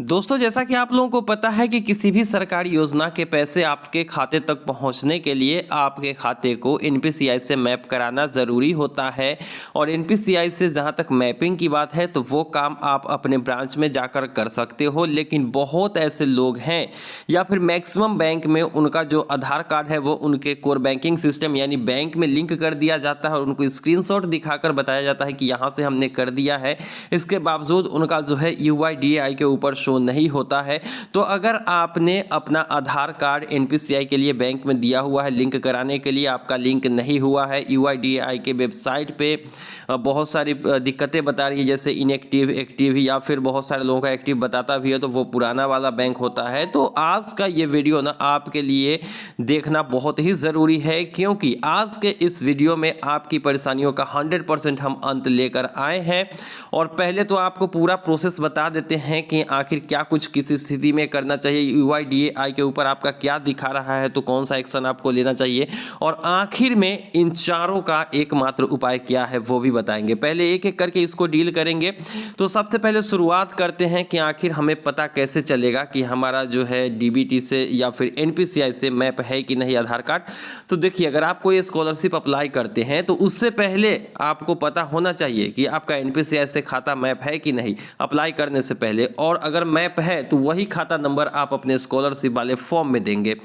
दोस्तों, जैसा कि आप लोगों को पता है कि किसी भी सरकारी योजना के पैसे आपके खाते तक पहुंचने के लिए आपके खाते को एनपीसीआई से मैप कराना ज़रूरी होता है। और एनपीसीआई से जहां तक मैपिंग की बात है तो वो काम आप अपने ब्रांच में जाकर कर सकते हो, लेकिन बहुत ऐसे लोग हैं या फिर मैक्सिमम बैंक में उनका जो आधार कार्ड है वो उनके कोर बैंकिंग सिस्टम यानी बैंक में लिंक कर दिया जाता है और उनको स्क्रीनशॉट दिखाकर बताया जाता है कि यहाँ से हमने कर दिया है। इसके बावजूद उनका जो है यूआईडीएआई के ऊपर शो नहीं होता है। तो अगर आपने अपना आधार कार्ड एनपीसीआई के लिए बैंक में दिया हुआ है, लिंक कराने के लिए आपका लिंक नहीं हुआ है, यूआईडीएआई के वेबसाइट पे बहुत सारी दिक्कतें बता रही है, जैसे इनएक्टिव, एक्टिव या फिर बहुत सारे लोगों का एक्टिव बताता भी है तो वो पुराना वाला बैंक होता है। तो आज का ये वीडियो ना आपके लिए देखना बहुत ही ज़रूरी है, क्योंकि आज के इस वीडियो में आपकी परेशानियों का 100% हम अंत लेकर आए हैं। और पहले तो आपको पूरा प्रोसेस बता देते हैं कि आखिर क्या कुछ किस स्थिति में करना चाहिए, यूआईडीएआई के ऊपर आपका क्या दिखा रहा है तो कौन सा एक्शन आपको लेना चाहिए, और आखिर में इन चारों का एकमात्र उपाय क्या है वो भी बताएंगे। पहले एक एक करके इसको डील करेंगे। तो सबसे पहले शुरुआत करते हैं कि आखिर हमें पता कैसे चलेगा कि हमारा जो है डीबीटी से या फिर एनपीसीआई से मैप है कि नहीं आधार कार्ड। तो देखिए, अगर आप कोई स्कॉलरशिप अप्लाई करते हैं तो उससे पहले आपको पता होना चाहिए कि आपका एनपीसीआई से खाता मैप है कि नहीं, अप्लाई करने से पहले। और अगर मैप है तो वही खाता नंबर आप अपने स्कॉलरशिप वाले फॉर्म में देंगे।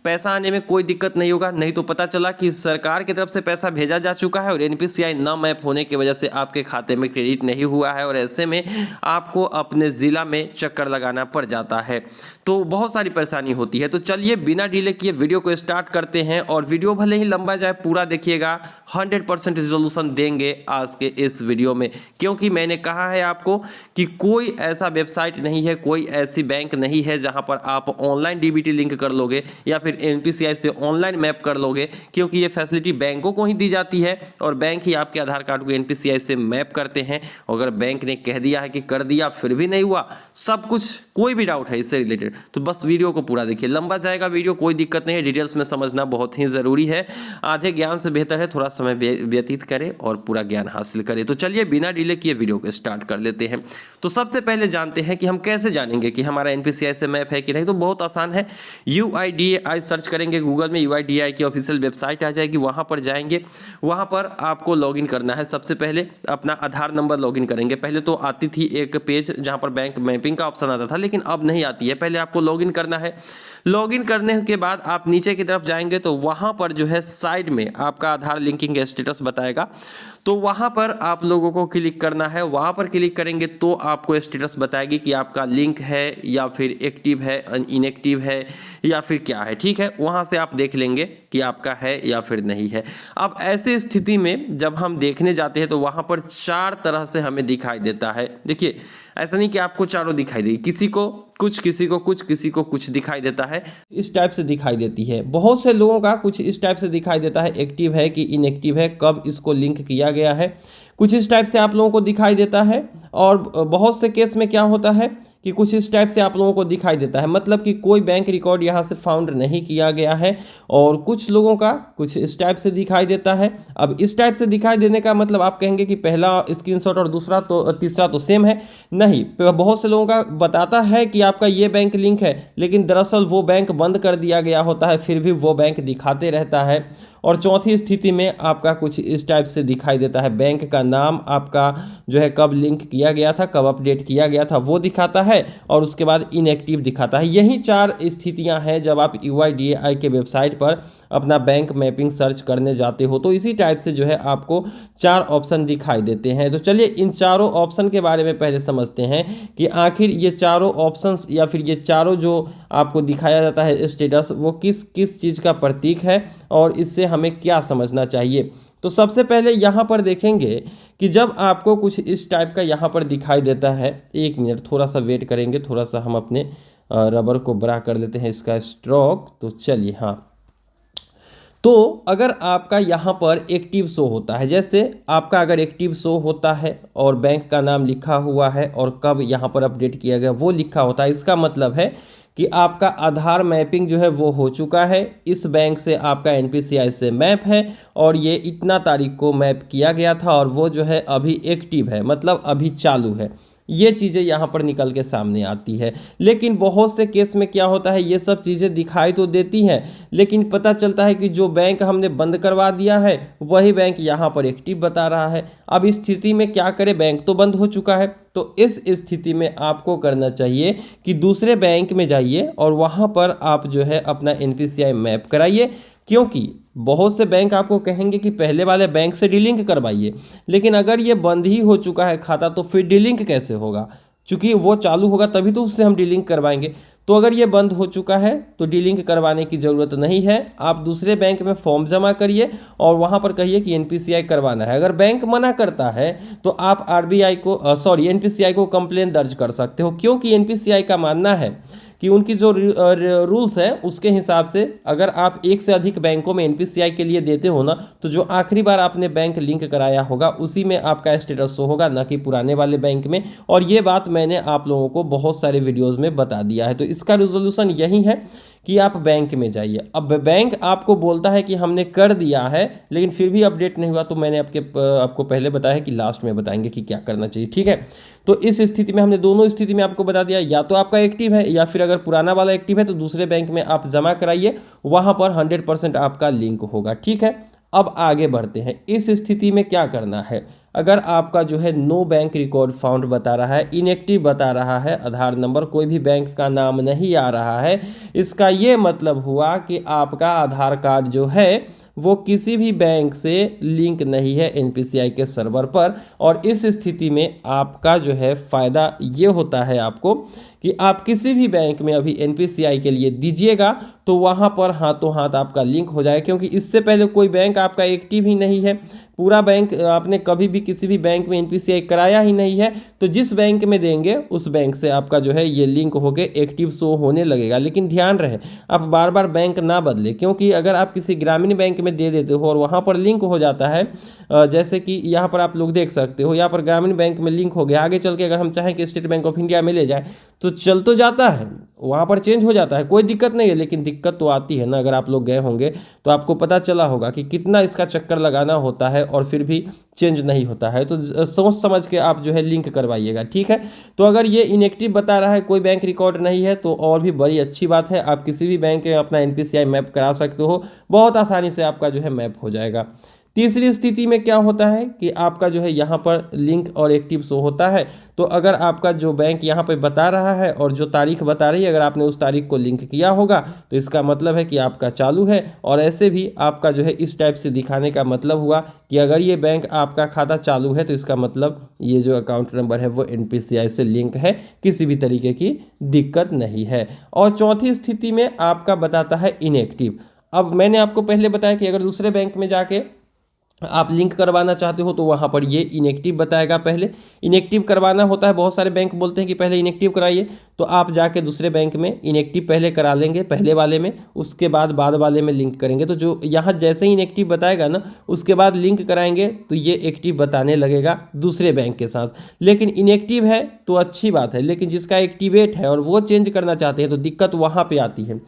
पैसा आने में कोई दिक्कत नहीं होगा। नहीं तो पता चला कि सरकार की तरफ से पैसा भेजा जा चुका है और एनपीसीआई ना मैप होने की वजह से आपके खाते में क्रेडिट नहीं हुआ है, और ऐसे में आपको अपने ज़िला में चक्कर लगाना पड़ जाता है, तो बहुत सारी परेशानी होती है। तो चलिए बिना डिले किए वीडियो को स्टार्ट करते हैं, और वीडियो भले ही लंबा जाए पूरा देखिएगा, 100% रिजोल्यूशन देंगे आज के इस वीडियो में। क्योंकि मैंने कहा है आपको कि कोई ऐसा वेबसाइट नहीं है, कोई ऐसी बैंक नहीं है जहां पर आप ऑनलाइन डीबीटी लिंक कर लोगे या फिर एनपीसीआई से ऑनलाइन मैप कर लोगे, क्योंकि ये फैसिलिटी बैंकों को ही दी जाती है और बैंक ही आपके आधार कार्ड को एनपीसीआई से मैप करते हैं। अगर बैंक ने कह दिया है कि कर दिया फिर भी नहीं हुआ, सब कुछ कोई भी डाउट है इससे रिलेटेड तो बस वीडियो को पूरा देखिए। लंबा जाएगा वीडियो, कोई दिक्कत नहीं है, डिटेल्स में समझना बहुत ही ज़रूरी है। आधे ज्ञान से बेहतर है थोड़ा समय व्यतीत करें और पूरा ज्ञान हासिल करें। तो चलिए बिना डिले किए वीडियो को स्टार्ट कर लेते हैं। तो सबसे पहले जानते हैं कि हम कैसे जानेंगे कि हमारा एनपीसीआई से मैप है कि नहीं। तो बहुत आसान है, यूआईडीएआई सर्च करेंगे गूगल में, यूआईडीएआई की ऑफिशियल वेबसाइट आ जाएगी, वहाँ पर जाएंगे। वहाँ पर आपको लॉगिन करना है। सबसे पहले अपना आधार नंबर लॉगिन करेंगे। पहले तो आती थी एक पेज जहाँ पर बैंक मैपिंग का ऑप्शन आता था, लेकिन अब नहीं आती है। पहले आपको लॉगिन करना है। लॉगिन करने के बाद आप नीचे की तरफ जाएंगे तो वहाँ पर जो है साइड में आपका आधार लिंकिंग स्टेटस बताएगा, तो वहाँ पर आप लोगों को क्लिक करना है। वहाँ पर क्लिक करेंगे तो आपको स्टेटस बताएगी कि आपका लिंक है या फिर एक्टिव है, इनएक्टिव है या फिर क्या है। ठीक है, वहाँ से आप देख लेंगे कि आपका है या फिर नहीं है। अब ऐसी स्थिति में जब हम देखने जाते हैं तो वहाँ पर 4 तरह से हमें दिखाई देता है। देखिए, ऐसा नहीं कि आपको चारों दिखाई देगी, किसी को कुछ, किसी को कुछ, किसी को कुछ दिखाई देता है। इस टाइप से दिखाई देती है। बहुत से लोगों का कुछ इस टाइप से दिखाई देता है, एक्टिव है कि इनएक्टिव है, कब इसको लिंक किया गया है, कुछ इस टाइप से आप लोगों को दिखाई देता है। और बहुत से केस में क्या होता है कि कुछ इस टाइप से आप लोगों को दिखाई देता है, मतलब कि कोई बैंक रिकॉर्ड यहाँ से फाउंड नहीं किया गया है। और कुछ लोगों का कुछ इस टाइप से दिखाई देता है। अब इस टाइप से दिखाई देने का मतलब आप कहेंगे कि पहला स्क्रीनशॉट और दूसरा तो तीसरा तो सेम है। नहीं, बहुत से लोगों का बताता है कि आपका ये बैंक लिंक है, लेकिन दरअसल वो बैंक बंद कर दिया गया होता है, फिर भी वो बैंक दिखाते रहता है। और चौथी स्थिति में आपका कुछ इस टाइप से दिखाई देता है, बैंक का नाम आपका जो है कब लिंक किया गया था, कब अपडेट किया गया था वो दिखाता है, और उसके बाद इनएक्टिव दिखाता है। यही 4 स्थितियां हैं जब आप यूआईडीएआई के वेबसाइट पर अपना बैंक मैपिंग सर्च करने जाते हो। तो इसी टाइप से जो है आपको 4 ऑप्शन दिखाई देते हैं। तो चलिए इन चारों ऑप्शन के बारे में पहले समझते हैं कि आखिर ये चारों ऑप्शंस या फिर ये चारों जो आपको दिखाया जाता है स्टेटस, वो किस किस चीज़ का प्रतीक है और इससे हमें क्या समझना चाहिए। तो सबसे पहले यहाँ पर देखेंगे कि जब आपको कुछ इस टाइप का यहाँ पर दिखाई देता है, 1 मिनट थोड़ा सा वेट करेंगे, थोड़ा सा हम अपने रबर को बड़ा कर लेते हैं इसका स्ट्रोक। तो चलिए, हाँ, तो अगर आपका यहाँ पर एक्टिव शो होता है, जैसे आपका अगर एक्टिव शो होता है और बैंक का नाम लिखा हुआ है और कब यहाँ पर अपडेट किया गया वो लिखा होता है, इसका मतलब है कि आपका आधार मैपिंग जो है वो हो चुका है। इस बैंक से आपका एनपीसीआई से मैप है और ये इतना तारीख को मैप किया गया था और वो जो है अभी एक्टिव है, मतलब अभी चालू है। ये चीज़ें यहाँ पर निकल के सामने आती है। लेकिन बहुत से केस में क्या होता है, ये सब चीज़ें दिखाई तो देती हैं, लेकिन पता चलता है कि जो बैंक हमने बंद करवा दिया है वही बैंक यहाँ पर एक्टिव बता रहा है। अब इस स्थिति में क्या करें, बैंक तो बंद हो चुका है। तो इस स्थिति में आपको करना चाहिए कि दूसरे बैंक में जाइए और वहाँ पर आप जो है अपना NPCI मैप कराइए, क्योंकि बहुत से बैंक आपको कहेंगे कि पहले वाले बैंक से डीलिंक करवाइए, लेकिन अगर ये बंद ही हो चुका है खाता तो फिर डीलिंक कैसे होगा, क्योंकि वो चालू होगा तभी तो उससे हम डीलिंक करवाएंगे। तो अगर ये बंद हो चुका है तो डीलिंक करवाने की ज़रूरत नहीं है। आप दूसरे बैंक में फॉर्म जमा करिए और वहाँ पर कहिए कि NPCI करवाना है। अगर बैंक मना करता है तो आप RBI को NPCI को कंप्लेन दर्ज कर सकते हो, क्योंकि NPCI का मानना है कि उनकी जो रूल्स है उसके हिसाब से अगर आप एक से अधिक बैंकों में NPCI के लिए देते हो ना, तो जो आखिरी बार आपने बैंक लिंक कराया होगा उसी में आपका स्टेटस शो होगा, ना कि पुराने वाले बैंक में। और ये बात मैंने आप लोगों को बहुत सारे वीडियोज़ में बता दिया है। तो इसका रिजोल्यूशन यही है कि आप बैंक में जाइए। अब बैंक आपको बोलता है कि हमने कर दिया है लेकिन फिर भी अपडेट नहीं हुआ, तो मैंने आपको पहले बताया कि लास्ट में बताएंगे कि क्या करना चाहिए, ठीक है। तो इस स्थिति में हमने दोनों स्थिति में आपको बता दिया, या तो आपका एक्टिव है या फिर अगर पुराना वाला एक्टिव है तो दूसरे बैंक में आप जमा कराइए, वहाँ पर 100% आपका लिंक होगा, ठीक है। अब आगे बढ़ते हैं। इस स्थिति में क्या करना है, अगर आपका जो है नो बैंक रिकॉर्ड फाउंड बता रहा है, इनएक्टिव बता रहा है, आधार नंबर कोई भी बैंक का नाम नहीं आ रहा है, इसका ये मतलब हुआ कि आपका आधार कार्ड जो है वो किसी भी बैंक से लिंक नहीं है NPCI के सर्वर पर। और इस स्थिति में आपका जो है फ़ायदा ये होता है आपको कि आप किसी भी बैंक में अभी NPCI के लिए दीजिएगा तो वहाँ पर हाथों हाथ आपका लिंक हो जाएगा, क्योंकि इससे पहले कोई बैंक आपका एक्टिव ही नहीं है, पूरा बैंक आपने कभी भी किसी भी बैंक में NPCI कराया ही नहीं है। तो जिस बैंक में देंगे उस बैंक से आपका जो है ये लिंक होके एक्टिव शो होने लगेगा। लेकिन ध्यान रहे आप बार बार बैंक ना बदले, क्योंकि अगर आप किसी ग्रामीण बैंक में दे देते हो और वहाँ पर लिंक हो जाता है, जैसे कि यहाँ पर आप लोग देख सकते हो, यहाँ पर ग्रामीण बैंक में लिंक हो गया, आगे चल के अगर हम चाहें कि स्टेट बैंक ऑफ इंडिया में ले जाए तो चल तो जाता है, वहाँ पर चेंज हो जाता है, कोई दिक्कत नहीं है, लेकिन दिक्कत तो आती है ना। अगर आप लोग गए होंगे तो आपको पता चला होगा कि कितना इसका चक्कर लगाना होता है और फिर भी चेंज नहीं होता है। तो सोच समझ के आप जो है लिंक करवाइएगा, ठीक है। तो अगर ये इनएक्टिव बता रहा है, कोई बैंक रिकॉर्ड नहीं है, तो और भी बड़ी अच्छी बात है, आप किसी भी बैंक में अपना NPCI मैप करा सकते हो, बहुत आसानी से आपका जो है मैप हो जाएगा। तीसरी स्थिति में क्या होता है कि आपका जो है यहाँ पर लिंक और एक्टिव शो होता है। तो अगर आपका जो बैंक यहाँ पे बता रहा है और जो तारीख बता रही है, अगर आपने उस तारीख को लिंक किया होगा तो इसका मतलब है कि आपका चालू है। और ऐसे भी आपका जो है इस टाइप से दिखाने का मतलब हुआ कि अगर ये बैंक आपका खाता चालू है तो इसका मतलब ये जो अकाउंट नंबर है वो NPCI से लिंक है, किसी भी तरीके की दिक्कत नहीं है। और चौथी स्थिति में आपका बताता है इनएक्टिव। अब मैंने आपको पहले बताया कि अगर दूसरे बैंक में जाके आप लिंक करवाना चाहते हो तो वहाँ पर ये इनएक्टिव बताएगा। पहले इनएक्टिव करवाना होता है, बहुत सारे बैंक बोलते हैं कि पहले इनएक्टिव कराइए, तो आप जाके दूसरे बैंक में इनएक्टिव पहले करा लेंगे पहले वाले में, उसके बाद वाले में लिंक करेंगे। तो जो यहाँ जैसे ही इनएक्टिव बताएगा ना उसके बाद लिंक कराएंगे तो ये एक्टिव बताने लगेगा दूसरे बैंक के साथ। लेकिन इनएक्टिव है तो अच्छी बात है, लेकिन जिसका एक्टिवेट है और वो चेंज करना चाहते हैं तो दिक्कत वहाँ पर आती है।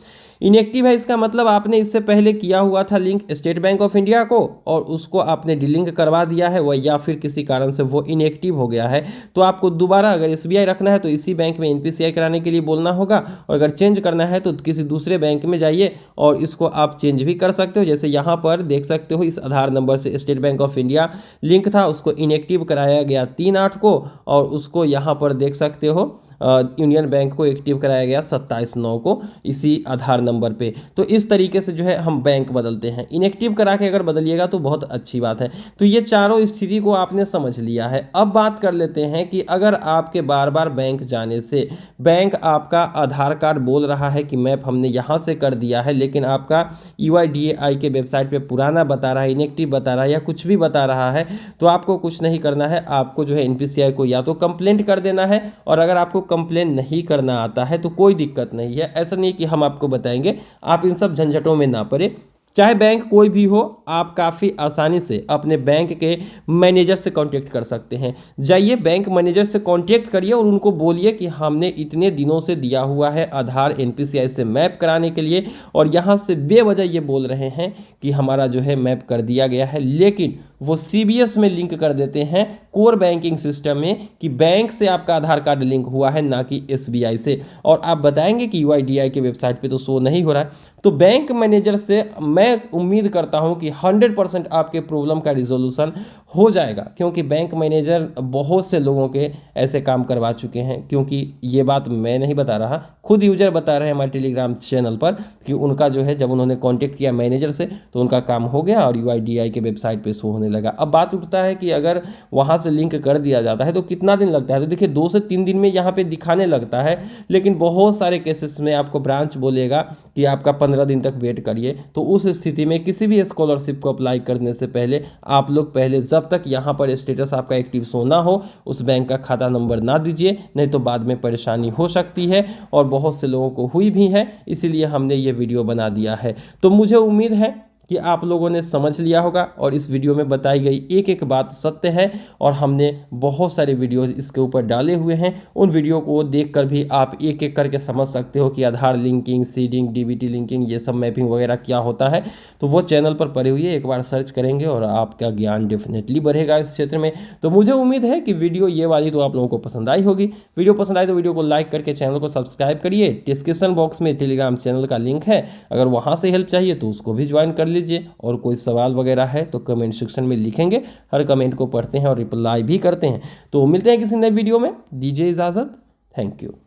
इनएक्टिव है इसका मतलब आपने इससे पहले किया हुआ था link state bank of India को और उसको आपने डिलिंक करवा दिया है, वह या फिर किसी कारण से वो इनएक्टिव हो गया है, तो आपको दोबारा अगर SBI रखना है तो इसी बैंक में NPCI कराने के लिए बोलना होगा। और अगर चेंज करना है तो किसी दूसरे बैंक में जाइए और इसको आप चेंज भी कर सकते हो। जैसे यहाँ पर देख सकते हो इस आधार नंबर से state bank of India link था, उसको इनएक्टिव कराया गया 3/8 को, और उसको यहाँ पर देख सकते हो यूनियन बैंक को एक्टिव कराया गया 27/9 को इसी आधार नंबर पे। तो इस तरीके से जो है हम बैंक बदलते हैं, इनएक्टिव करा के अगर बदलिएगा तो बहुत अच्छी बात है। तो ये चारों स्थिति को आपने समझ लिया है। अब बात कर लेते हैं कि अगर आपके बार बार बैंक जाने से बैंक आपका आधार कार्ड बोल रहा है कि मैप हमने यहाँ से कर दिया है, लेकिन आपका UIDAI के वेबसाइट पे पुराना बता रहा है, इनएक्टिव बता रहा है या कुछ भी बता रहा है, तो आपको कुछ नहीं करना है। आपको जो है NPCI को या तो कंप्लेंट कर देना है, और अगर आपको कंप्लेन नहीं करना आता है तो कोई दिक्कत नहीं है, ऐसा नहीं कि हम आपको बताएंगे, आप इन सब झंझटों में ना पड़े। चाहे बैंक कोई भी हो, आप काफ़ी आसानी से अपने बैंक के मैनेजर से कांटेक्ट कर सकते हैं। जाइए बैंक मैनेजर से कांटेक्ट करिए और उनको बोलिए कि हमने इतने दिनों से दिया हुआ है आधार NPCI से मैप कराने के लिए, और यहाँ से बेवजह ये बोल रहे हैं कि हमारा जो है मैप कर दिया गया है, लेकिन वो CBS में लिंक कर देते हैं कोर बैंकिंग सिस्टम में कि बैंक से आपका आधार कार्ड लिंक हुआ है, ना कि SBI से। और आप बताएंगे कि UIDAI के वेबसाइट पे तो शो नहीं हो रहा है। तो बैंक मैनेजर से मैं उम्मीद करता हूं कि 100% आपके प्रॉब्लम का रिजोल्यूशन हो जाएगा, क्योंकि बैंक मैनेजर बहुत से लोगों के ऐसे काम करवा चुके हैं। क्योंकि ये बात मैं नहीं बता रहा, खुद यूजर बता रहे हैं हमारे टेलीग्राम चैनल पर कि उनका जो है जब उन्होंने कांटेक्ट किया मैनेजर से तो उनका काम हो गया और UIDAI के वेबसाइट पे शो होने लगा। अब बात उठता है कि अगर वहाँ से लिंक कर दिया जाता है तो कितना दिन लगता है। तो देखिए 2 से 3 दिन में यहाँ पे दिखाने लगता है, लेकिन बहुत सारे केसेस में आपको ब्रांच बोलेगा कि आपका 15 दिन तक वेट करिए। तो उस स्थिति में किसी भी स्कॉलरशिप को अप्लाई करने से पहले आप लोग पहले जब तक यहाँ पर स्टेटस आपका एक्टिव शो ना हो उस बैंक का खाता नंबर ना दीजिए, नहीं तो बाद में परेशानी हो सकती है और बहुत से लोगों को हुई भी है। इसीलिए हमने ये वीडियो बना दिया है। तो मुझे उम्मीद है कि आप लोगों ने समझ लिया होगा और इस वीडियो में बताई गई एक एक बात सत्य है और हमने बहुत सारे वीडियोस इसके ऊपर डाले हुए हैं। उन वीडियो को देखकर भी आप एक एक करके समझ सकते हो कि आधार लिंकिंग, सीडिंग, DBT लिंकिंग, ये सब मैपिंग वगैरह क्या होता है। तो वो चैनल पर पड़ी हुई है, एक बार सर्च करेंगे और आपका ज्ञान डेफिनेटली बढ़ेगा इस क्षेत्र में। तो मुझे उम्मीद है कि वीडियो ये वाली तो आप लोगों को पसंद आई होगी। वीडियो पसंद आए तो वीडियो को लाइक करके चैनल को सब्सक्राइब करिए। डिस्क्रिप्शन बॉक्स में टेलीग्राम चैनल का लिंक है, अगर वहाँ से हेल्प चाहिए तो उसको भी ज्वाइन कर लीजिए। और कोई सवाल वगैरह है तो कमेंट सेक्शन में लिखेंगे, हर कमेंट को पढ़ते हैं और रिप्लाई भी करते हैं। तो मिलते हैं किसी नए वीडियो में, दीजिए इजाज़त। Thank you.